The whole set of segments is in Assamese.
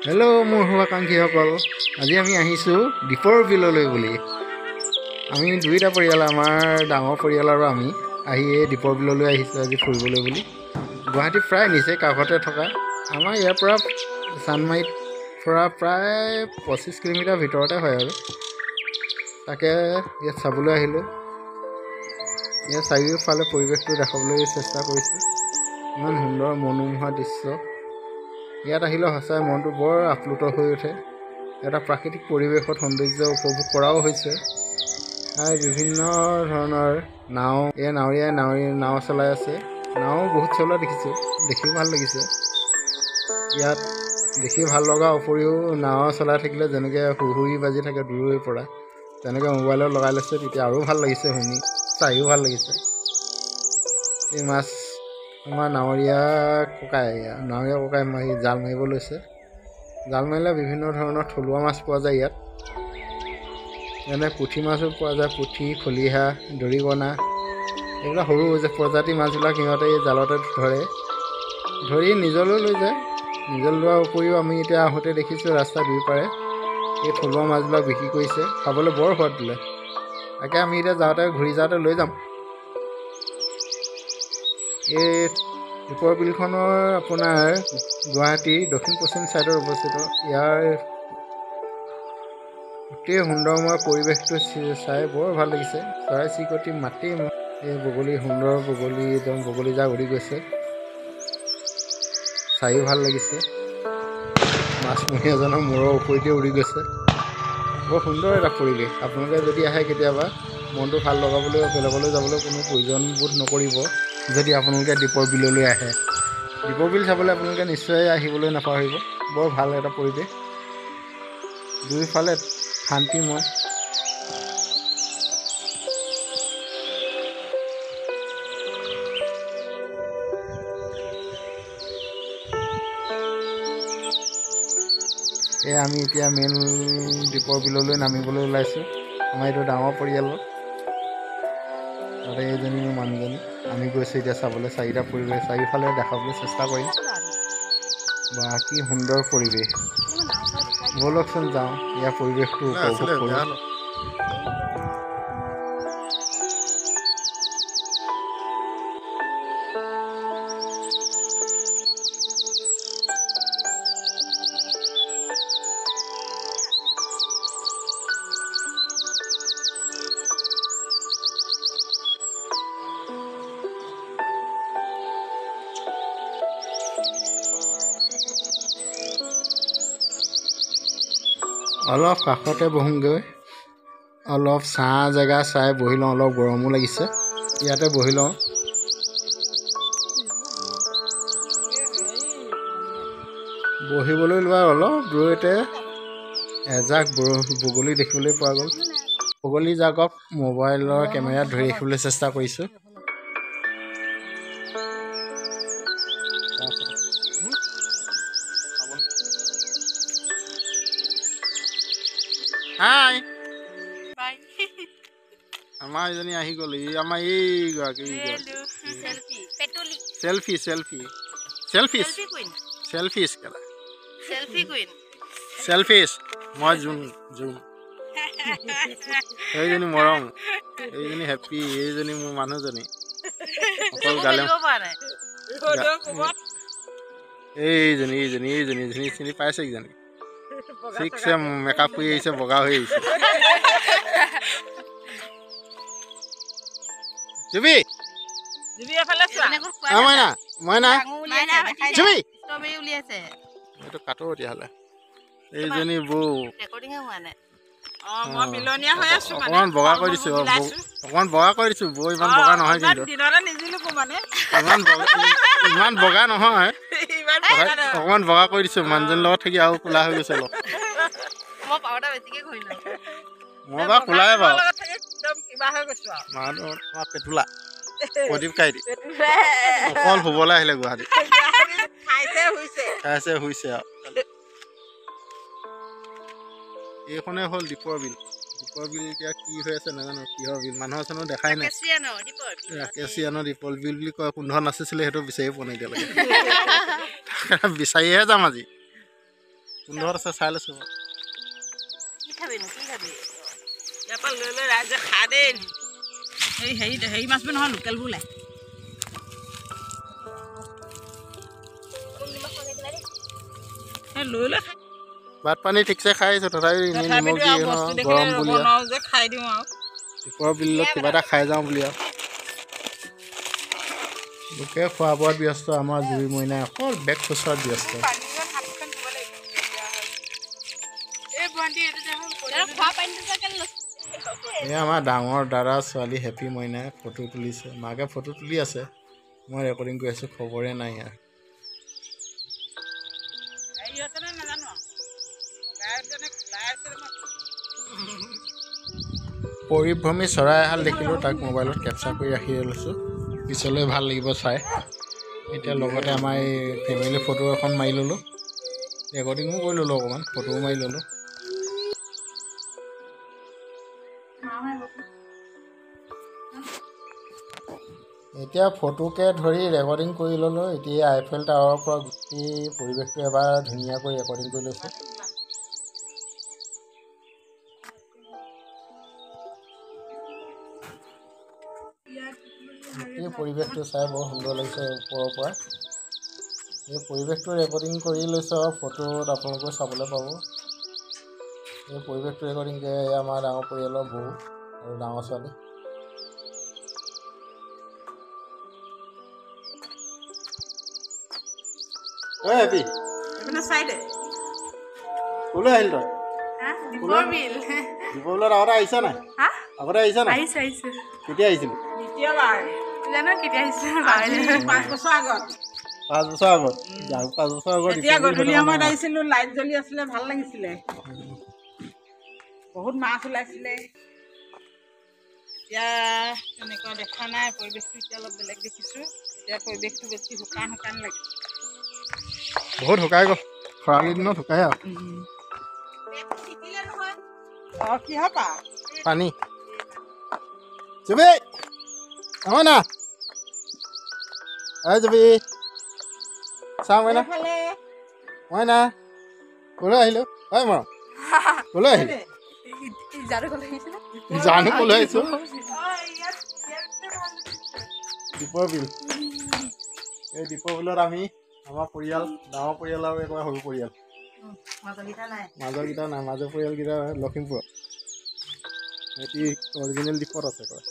হেল্ল' মোৰ শুভাকাংক্ষীসকল, আজি আমি আহিছোঁ দীপৰ বিললৈ বুলি। আমি দুইটা পৰিয়াল, আমাৰ ডাঙৰ পৰিয়াল আৰু আমি আহি এই দীপৰ বিললৈ আহিছোঁ আজি ফুৰিবলৈ বুলি। গুৱাহাটী প্ৰায় নিচেই কাষতে থকা, আমাৰ ইয়াৰ পৰা চান্দমাৰীত পৰা প্ৰায় 25 কিলোমিটাৰ ভিতৰতে হয় আৰু তাকে ইয়াত চাবলৈ আহিলোঁ। ইয়াৰ চাৰিওফালে পৰিৱেশটো দেখাবলৈ চেষ্টা কৰিছোঁ। ইমান সুন্দৰ মনোমোহা দৃশ্য। ইয়াত আহিলে সঁচাই মনটো বৰ আপ্লুত হৈ উঠে। এটা প্ৰাকৃতিক পৰিৱেশত সৌন্দৰ্য উপভোগ কৰাও হৈছে। বিভিন্ন ধৰণৰ নাও, এই নাৱৰীয়াই নাও চলাই আছে। নাও বহুত চলোৱা দেখিছোঁ, দেখিও ভাল লাগিছে। ইয়াত দেখি ভাল লগা উপৰিও নাও চলাই থাকিলে যেনেকৈ সুৰসুৰি বাজি থাকে দূৰৈৰ পৰা, তেনেকৈ মোবাইলত লগাই লৈছে, তেতিয়া আৰু ভাল লাগিছে শুনি, চাইও ভাল লাগিছে। এই মাছ আমাৰ নাৱৰীয়া ককাই জাল মাৰিব লৈছে। জাল মাৰিলে বিভিন্ন ধৰণৰ থলুৱা মাছ পোৱা যায় ইয়াত। যেনে পুঠি মাছো পোৱা যায়, পুঠি, খলিহা, দৰিকণা, এইবিলাক সৰু প্ৰজাতিৰ মাছবিলাক সিহঁতে এই জালতে ধৰি নিজলৈ লৈ যায়। নিজৰ লোৱাৰ উপৰিও আমি এতিয়া আহোঁতে দেখিছোঁ ৰাস্তাৰ দুয়োপাৰে এই থলুৱা মাছবিলাক বিক্ৰী কৰিছে। খাবলৈ বৰ সোৱাদ বোলে। তাকে আমি এতিয়া ঘূৰি যাওঁতে লৈ যাম। এই দীপৰ বিলখনৰ আপোনাৰ গুৱাহাটীৰ দক্ষিণ পশ্চিম ছাইডত অৱস্থিত। ইয়াৰ গোটেই সুন্দৰময় পৰিৱেশটো চাই বৰ ভাল লাগিছে। চৰাই চিৰিকটি মাতি এই সুন্দৰ বগলী জাক উৰি গৈছে, চাইও ভাল লাগিছে। মাছমৰীয়াজনৰ মূৰৰ ওপৰিতে উৰি গৈছে। বৰ সুন্দৰ এটা পৰিৱেশ। আপোনালোকে যদি আহে কেতিয়াবা মনটো ভাল লগাবলৈ বেলেগলৈ যাবলৈ কোনো প্ৰয়োজন বোধ নকৰিব। যদি আপোনালোকে দীপৰ বিললৈ আহে, দীপৰ বিল চাবলৈ আপোনালোকে নিশ্চয় আহিবলৈ নাপাহৰিব। বৰ ভাল এটা পৰিৱেশ, দুয়োফালে শান্তিময়। আমি এতিয়া মেইন দীপৰ বিললৈ নামিবলৈ ওলাইছোঁ। আমাৰ এইটো ডাঙৰ পৰিয়ালৰ, তাতে এইজনী মোৰ মানুহজনী। আমি গৈছোঁ এতিয়া চাবলৈ চাৰিটা পৰিৱেশ, চাৰিওফালে দেখাবলৈ চেষ্টা কৰিম। বা কি সুন্দৰ পৰিৱেশ, ব'লকচোন যাওঁ, ইয়াৰ পৰিৱেশটো উপভোগ কৰোঁ। অলপ কাষতে বহোঁগৈ, অলপ ছাঁ জেগা চাই বহি লওঁ। অলপ গৰমো লাগিছে, ইয়াতে বহি লওঁ। বহিবলৈ লোৱাৰ অলপ দূৰৈতে এজাক বগলী দেখিবলৈ পোৱা গ'ল। বগলী জাকক মোবাইলৰ কেমেৰাত ধৰি ৰাখিবলৈ চেষ্টা কৰিছোঁ। হাই, আমাৰ এজনী আহি গ'ল। আমাৰ এইগৰাকী চেলফিছ মই জোন এইজনী মৰম, এইজনী হেপী, এইজনী মোৰ মানুহজনী। অকল গালে এইজনী চিনি পাইছে কিজানি? ঠিকছে মেকআপ কৰি আহিছে, বগা হৈ আহিছে। এইটো কাটো তেতিয়াহ'লে। এইজনী বৌ অকণমান বগা কৰি দিছোঁ, বৌ ইমান বগা নহয়, কিন্তু ইমান বগা নহয়, অকণমান বগা কৰি দিছোঁ। মানুহজনীৰ লগত থাকি আৰু কোলা হৈ গৈছে অলপ। মই বাৰু কোলাই বাৰু, তোমাৰ পেটুলা প্ৰদীপ কাইটি অকল শুবলৈ আহিলে গুৱাহাটীত, খাইছে শুইছে আৰু। এইখনে হ'ল দীপৰ বিল। দীপৰ বিল এতিয়া কি হৈ আছে নাজানো, কিহৰ বিল, মানুহৰ চানো দেখাই নাই। ৰাকেশিয়ানৰ দীপৰ বিল বুলি কয়, কোনখন নাচিছিলে সেইটো বিচাৰি পোৱা নাই এতিয়ালৈকে। বিচাৰিহে যাম আজি। সুন্দৰ আছে চাই লৈছো কি খাবি নো কি খাবি ইয়াৰ পৰা লৈ লৈ ৰাইজে খা দেই হেৰি মাছবোৰ নহয় লোকেলবোৰ ওলাই লৈ লৈ খাই ভাত পানী ঠিকছে খাই আহিছোঁ তথাপি এনেই নিমখ দি গৰম বুলি যে খাই দিওঁ আৰু দীপৰ বিলত কিবা এটা খাই যাওঁ বুলি আৰু লোকে খোৱা বোৱাত ব্যস্ত আমাৰ জুই মইনা অকল বেগ খুচুৰাত ব্যস্ত এই আমাৰ ডাঙৰ দাদা ছোৱালী হেপী মইনাই ফটো তুলিছে মাকে ফটো তুলি আছে মই ৰেকৰ্ডিং কৰি আছোঁ খবৰে নাই ইয়াৰ পৰিভ্ৰমী চৰাই এহাল দেখিলোঁ তাক মোবাইলত কেপচাৰ কৰি ৰাখি লৈছোঁ পিছলৈ ভাল লাগিব চাই এতিয়া লগতে আমাৰ এই ফেমিলি ফটো এখন মাৰি ল'লোঁ ৰেকৰ্ডিঙো কৰি ল'লোঁ অকণমান ফটোও মাৰি ল'লোঁ এতিয়া ফটোকে ধৰি ৰেকৰ্ডিং কৰি ল'লোঁ এতিয়া আইফেল টাৱাৰৰ পৰা গোটেই পৰিৱেশটো এবাৰ ধুনীয়াকৈ ৰেকৰ্ডিং কৰি লৈছোঁ গোটেই পৰিৱেশটো চাই বৰ সুন্দৰ লাগিছে ওপৰৰ পৰা এই পৰিৱেশটো ৰেকৰ্ডিং কৰি লৈছোঁ আৰু ফটোত আপোনালোকে চাবলৈ পাব এই পৰিৱেশটো ৰেকৰ্ডিং কৰি আমাৰ ডাঙৰ পৰিয়ালৰ বৌ আৰু ডাঙৰ ছোৱালী হেপী চাই দে ক'লৈ আহিল তই দীপৰ বিল দীপৰ বিলত আগতে আহিছ নাই আগতে আহিছ নাই আহিছোঁ কেতিয়া আহিছিলি দ্বিতীয়বাৰ জানো কেতিয়া আহিছোঁ 5 বছৰ আগত 5 বছৰ আগত 5 বছৰ আগত এতিয়া গধূলি সময়ত আহিছিলোঁ লাইট জ্বলি আছিলে ভাল লাগিছিলে বহুত মাছ ওলাইছিলে এতিয়া তেনেকুৱা দেখা নাই পৰিৱেশটো এতিয়া অলপ বেলেগ দেখিছোঁ এতিয়া পৰিৱেশটো বেছি শুকান লাগিছে বহুত শুকাই গ'ল খৰালি দিনত শুকাই আৰু কিহৰ পা পানী জুবি হয় না জুবি চাওঁ মই না ক'লৈ আহিলোঁ হয় মই ক'লৈ আহিলোঁ জানো ক'লৈ আহিছোঁ দীপৰ বিল এই দীপৰ বিলত আমি আমাৰ পৰিয়াল ডাঙৰ পৰিয়াল আৰু একেবাৰে সৰু পৰিয়াল মাজৰকেইটা নাই মাজৰ পৰিয়ালকেইটা লখিমপুৰত সিহঁতি অৰিজিনেল দ্বীপত আছে কয়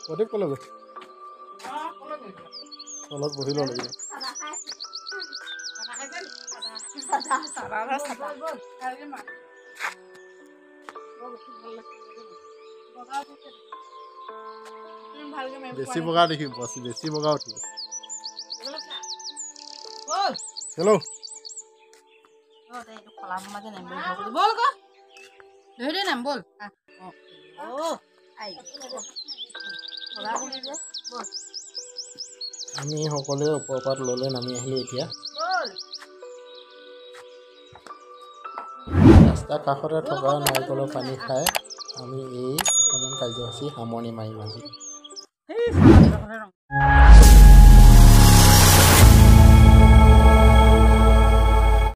প্ৰদীপ ক'লৈ গ'ল তলত বহি ল'ব লাগিব বেছি বগা দেখিব বেছি বগা উঠিব হেল্ল' আমি সকলোৱে ওপৰৰ পৰা তললৈ নামি আহিলোঁ এতিয়া ৰাস্তাৰ কাষতে থকা নাৰিকলৰ পানী খাই আমি এই ভ্ৰমণ কাৰ্যসূচী সামৰণি মাৰিম আজি